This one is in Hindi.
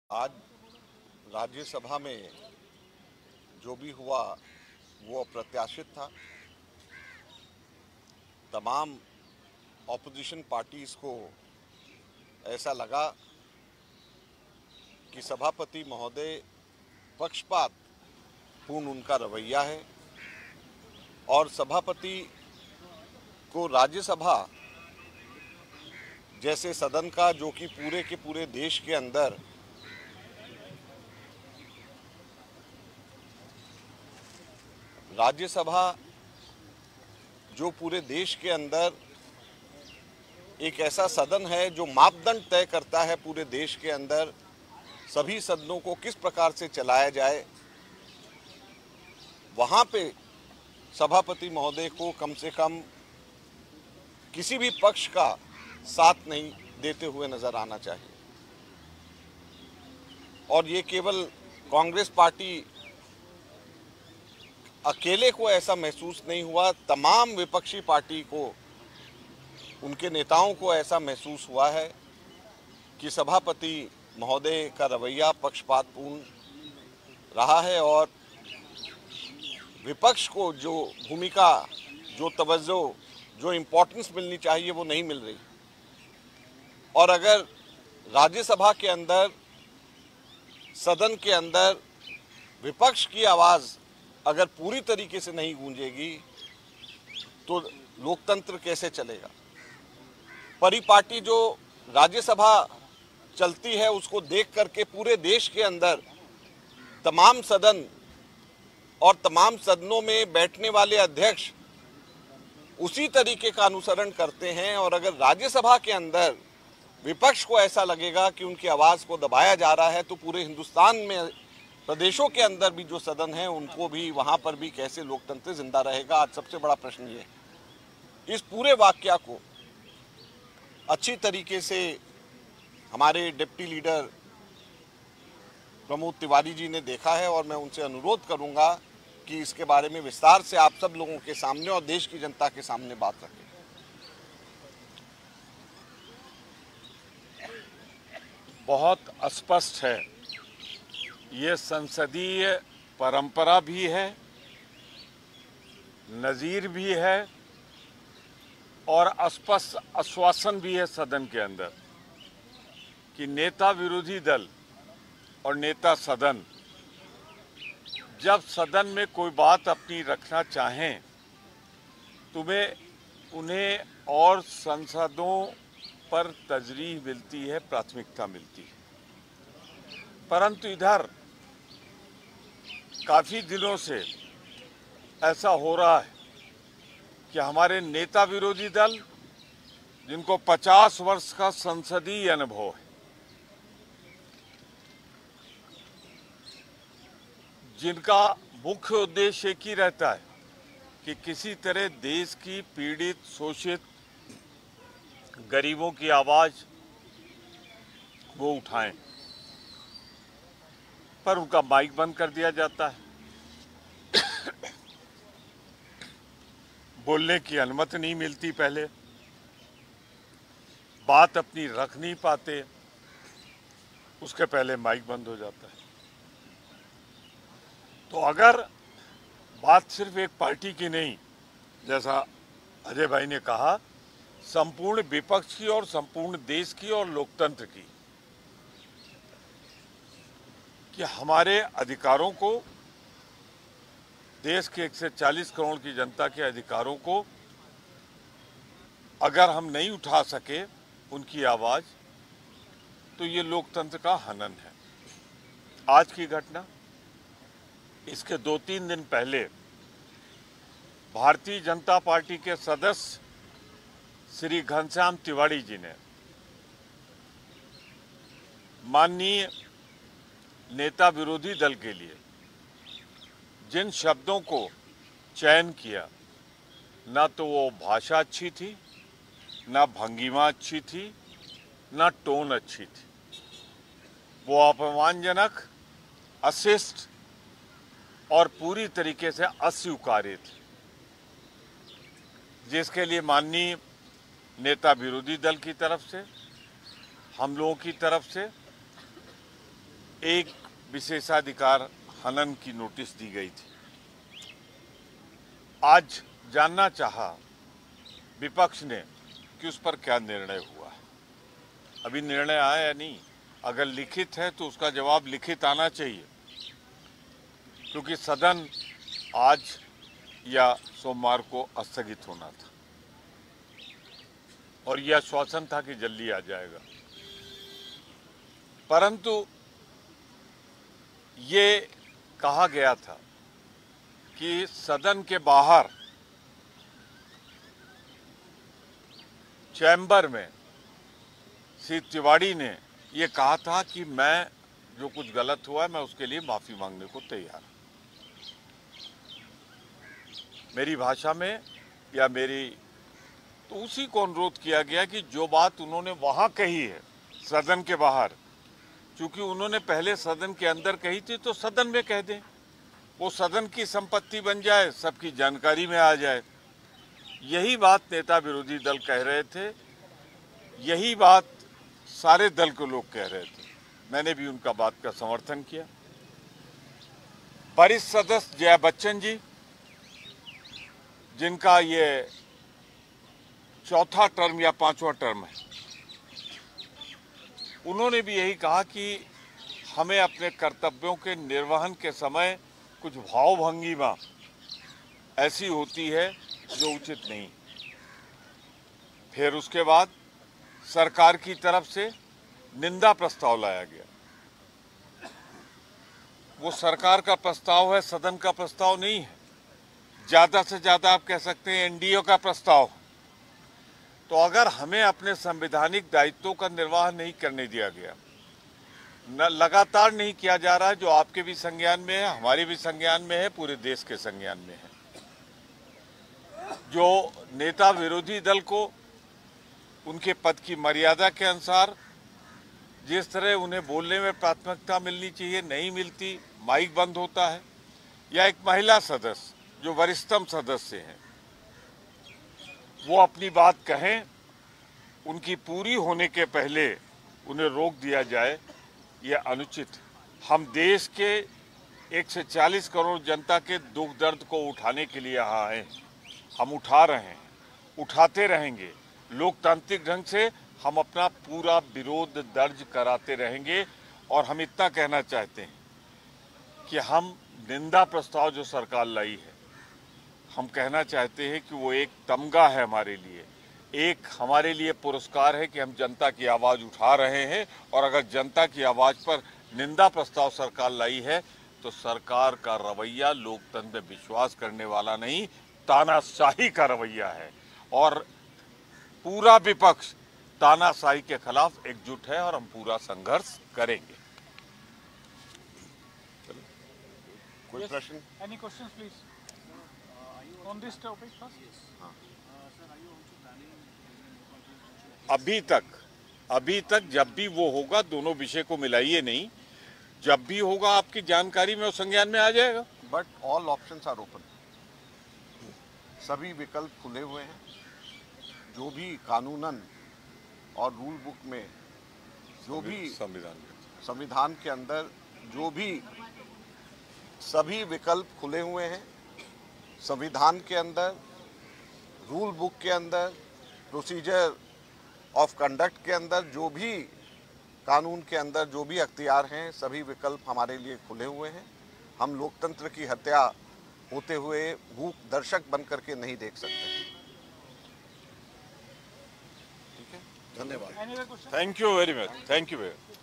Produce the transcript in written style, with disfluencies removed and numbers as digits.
आज राज्यसभा में जो भी हुआ वो अप्रत्याशित था। तमाम ऑपोजिशन पार्टीज को ऐसा लगा कि सभापति महोदय पक्षपात पूर्ण उनका रवैया है और सभापति को राज्यसभा जैसे सदन का, जो कि पूरे के पूरे देश के अंदर राज्यसभा जो पूरे देश के अंदर एक ऐसा सदन है जो मापदंड तय करता है पूरे देश के अंदर सभी सदनों को किस प्रकार से चलाया जाए, वहाँ पे सभापति महोदय को कम से कम किसी भी पक्ष का साथ नहीं देते हुए नजर आना चाहिए। और ये केवल कांग्रेस पार्टी अकेले को ऐसा महसूस नहीं हुआ, तमाम विपक्षी पार्टी को, उनके नेताओं को ऐसा महसूस हुआ है कि सभापति महोदय का रवैया पक्षपातपूर्ण रहा है और विपक्ष को जो भूमिका, जो तवज्जो, जो इम्पोर्टेंस मिलनी चाहिए वो नहीं मिल रही। और अगर राज्यसभा के अंदर, सदन के अंदर विपक्ष की आवाज़ अगर पूरी तरीके से नहीं गूंजेगी तो लोकतंत्र कैसे चलेगा। परिपाटी जो राज्यसभा चलती है उसको देख करके पूरे देश के अंदर तमाम सदन और तमाम सदनों में बैठने वाले अध्यक्ष उसी तरीके का अनुसरण करते हैं। और अगर राज्यसभा के अंदर विपक्ष को ऐसा लगेगा कि उनकी आवाज़ को दबाया जा रहा है तो पूरे हिंदुस्तान में प्रदेशों के अंदर भी जो सदन है उनको भी, वहाँ पर भी कैसे लोकतंत्र जिंदा रहेगा। आज सबसे बड़ा प्रश्न ये है। इस पूरे वाकया को अच्छी तरीके से हमारे डिप्टी लीडर प्रमोद तिवारी जी ने देखा है और मैं उनसे अनुरोध करूंगा कि इसके बारे में विस्तार से आप सब लोगों के सामने और देश की जनता के सामने बात रखें। बहुत स्पष्ट है, ये संसदीय परंपरा भी है, नज़ीर भी है और स्पष्ट आश्वासन भी है सदन के अंदर कि नेता विरोधी दल और नेता सदन जब सदन में कोई बात अपनी रखना चाहें तो उन्हें और संसदों पर तरजीह मिलती है, प्राथमिकता मिलती है। परंतु इधर काफ़ी दिनों से ऐसा हो रहा है कि हमारे नेता विरोधी दल, जिनको 50 वर्ष का संसदीय अनुभव है, जिनका मुख्य उद्देश्य एक ही रहता है कि किसी तरह देश की पीड़ित, शोषित गरीबों की आवाज़ वो उठाएं, पर उनका माइक बंद कर दिया जाता है, बोलने की अनुमति नहीं मिलती, पहले बात अपनी रख नहीं पाते, उसके पहले माइक बंद हो जाता है। तो अगर बात सिर्फ एक पार्टी की नहीं, जैसा अजय भाई ने कहा, संपूर्ण विपक्ष की और संपूर्ण देश की और लोकतंत्र की, कि हमारे अधिकारों को, देश के 140 करोड़ की जनता के अधिकारों को अगर हम नहीं उठा सके उनकी आवाज़, तो ये लोकतंत्र का हनन है। आज की घटना, इसके 2-3 दिन पहले भारतीय जनता पार्टी के सदस्य श्री घनश्याम तिवारी जी ने माननीय नेता विरोधी दल के लिए जिन शब्दों को चयन किया, ना तो वो भाषा अच्छी थी, ना भंगिमा अच्छी थी, ना टोन अच्छी थी, वो अपमानजनक, अशिष्ट और पूरी तरीके से अस्वीकार्य थे, जिसके लिए माननीय नेता विरोधी दल की तरफ से, हम लोगों की तरफ से एक विशेषाधिकार हनन की नोटिस दी गई थी। आज जानना चाहा विपक्ष ने कि उस पर क्या निर्णय हुआ है। अभी निर्णय आया या नहीं, अगर लिखित है तो उसका जवाब लिखित आना चाहिए, क्योंकि सदन आज या सोमवार को स्थगित होना था और यह आश्वासन था कि जल्दी आ जाएगा। परंतु ये कहा गया था कि सदन के बाहर चैम्बर में श्री तिवाड़ी ने ये कहा था कि मैं जो कुछ गलत हुआ है मैं उसके लिए माफी मांगने को तैयार हूं। मेरी भाषा में या मेरी तो उसी को अनुरोध किया गया कि जो बात उन्होंने वहां कही है सदन के बाहर, चूंकि उन्होंने पहले सदन के अंदर कही थी तो सदन में कह दें, वो सदन की संपत्ति बन जाए, सबकी जानकारी में आ जाए। यही बात नेता विरोधी दल कह रहे थे, यही बात सारे दल के लोग कह रहे थे। मैंने भी उनका बात का समर्थन किया। वरिष्ठ सदस्य जया बच्चन जी, जिनका ये चौथा टर्म या पांचवा टर्म है, उन्होंने भी यही कहा कि हमें अपने कर्तव्यों के निर्वहन के समय कुछ भावभंगिमा ऐसी होती है जो उचित नहीं। फिर उसके बाद सरकार की तरफ से निंदा प्रस्ताव लाया गया। वो सरकार का प्रस्ताव है, सदन का प्रस्ताव नहीं है। ज्यादा से ज्यादा आप कह सकते हैं एनडीए का प्रस्ताव। तो अगर हमें अपने संवैधानिक दायित्वों का निर्वाह नहीं करने दिया गया, लगातार नहीं किया जा रहा है, जो आपके भी संज्ञान में है, हमारे भी संज्ञान में है, पूरे देश के संज्ञान में है, जो नेता विरोधी दल को उनके पद की मर्यादा के अनुसार जिस तरह उन्हें बोलने में प्राथमिकता मिलनी चाहिए नहीं मिलती, माइक बंद होता है, या एक महिला सदस्य जो वरिष्ठतम सदस्य हैं वो अपनी बात कहें, उनकी पूरी होने के पहले उन्हें रोक दिया जाए, यह अनुचित। हम देश के 140 करोड़ जनता के दुख दर्द को उठाने के लिए यहाँ हैं। हम उठा रहे हैं, उठाते रहेंगे। लोकतांत्रिक ढंग से हम अपना पूरा विरोध दर्ज कराते रहेंगे। और हम इतना कहना चाहते हैं कि हम निंदा प्रस्ताव जो सरकार लाई है, हम कहना चाहते हैं कि वो एक तमगा है हमारे लिए, एक हमारे लिए पुरस्कार है कि हम जनता की आवाज उठा रहे हैं। और अगर जनता की आवाज पर निंदा प्रस्ताव सरकार लाई है तो सरकार का रवैया लोकतंत्र में विश्वास करने वाला नहीं, तानाशाही का रवैया है। और पूरा विपक्ष तानाशाही के खिलाफ एकजुट है और हम पूरा संघर्ष करेंगे। कोई प्रश्न? Any questions, please? On this topic first? अभी तक जब भी वो होगा, दोनों विषय को मिलाइए नहीं, जब भी होगा आपकी जानकारी में और संज्ञान में आ जाएगा। But all options are open, सभी विकल्प खुले हुए हैं। जो भी कानूनन और रूल बुक में जो भी संविधान के अंदर जो भी सभी विकल्प खुले हुए हैं। संविधान के अंदर, रूल बुक के अंदर, प्रोसीजर ऑफ कंडक्ट के अंदर, जो भी कानून के अंदर जो भी अख्तियार हैं, सभी विकल्प हमारे लिए खुले हुए हैं। हम लोकतंत्र की हत्या होते हुए मूक दर्शक बन करके नहीं देख सकते। ठीक है, धन्यवाद। Thank you very much. Thank you very much.